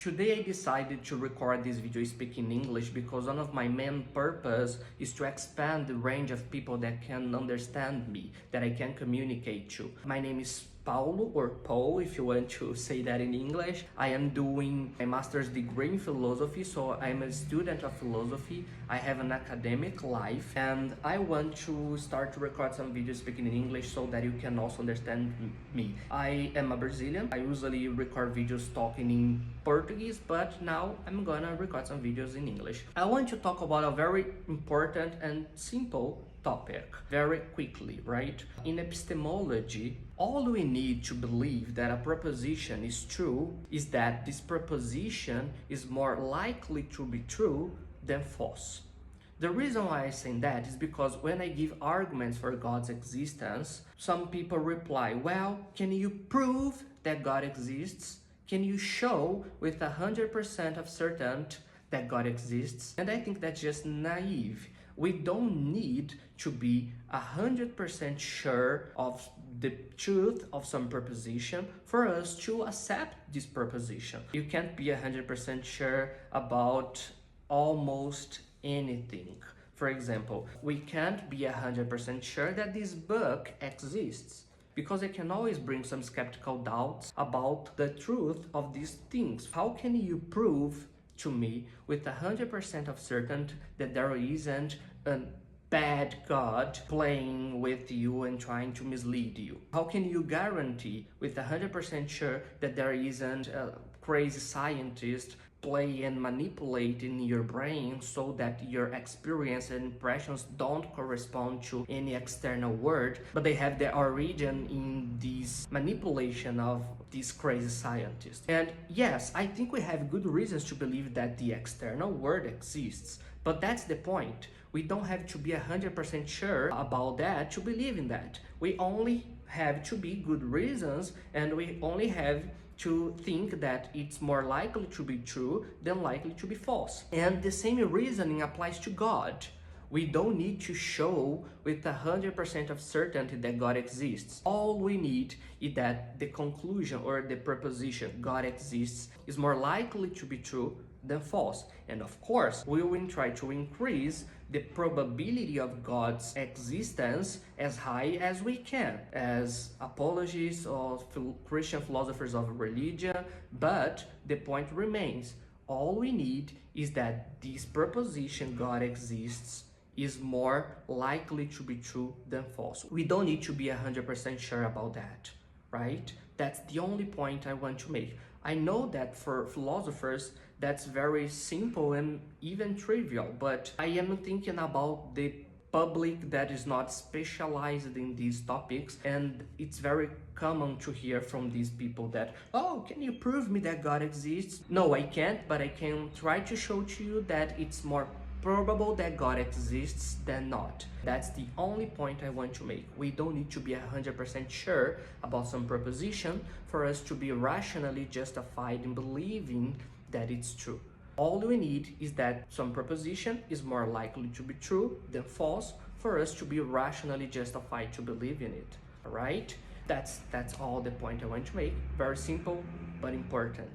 Today I decided to record this video speaking English because one of my main purpose is to expand the range of people that can understand me, that I can communicate to. My name is Paulo, or Paul if you want to say that in English. I am doing a master's degree in philosophy, so I'm a student of philosophy. I have an academic life and I want to start to record some videos speaking in English so that you can also understand me. I am a Brazilian. I usually record videos talking in Portuguese, but now I'm gonna record some videos in English. I want to talk about a very important and simple topic very quickly, right? In epistemology, all we need to believe that a proposition is true is that this proposition is more likely to be true than false. The reason why I'm saying that is because when I give arguments for God's existence, some people reply, well, can you prove that God exists? Can you show with 100% of certainty that God exists? And I think that's just naive. We don't need to be 100% sure of the truth of some proposition for us to accept this proposition. You can't be 100% sure about almost anything. For example, we can't be 100% sure that this book exists, because I can always bring some skeptical doubts about the truth of these things. How can you prove to me with 100% of certainty that there isn't a bad God playing with you and trying to mislead you? How can you guarantee with 100% sure that there isn't a crazy scientist play and manipulate in your brain so that your experience and impressions don't correspond to any external world, but they have their origin in this manipulation of these crazy scientists? And yes, I think we have good reasons to believe that the external world exists, but that's the point. We don't have to be 100% sure about that to believe in that. We only have to be good reasons, and we only have to think that it's more likely to be true than likely to be false. And the same reasoning applies to God. We don't need to show with 100% of certainty that God exists. All we need is that the conclusion or the proposition God exists is more likely to be true than false. And of course, we will try to increase the probability of God's existence as high as we can, as apologists or Christian philosophers of religion, but the point remains. All we need is that this proposition God exists is more likely to be true than false. We don't need to be 100% sure about that, right? That's the only point I want to make. I know that for philosophers, that's very simple and even trivial, but I am thinking about the public that is not specialized in these topics, and it's very common to hear from these people that, oh, can you prove me that God exists? No, I can't, but I can try to show to you that it's more probable that God exists than not. That's the only point I want to make. We don't need to be 100% sure about some proposition for us to be rationally justified in believing that it's true. All we need is that some proposition is more likely to be true than false for us to be rationally justified to believe in it. All right? That's all the point I want to make. Very simple, but important.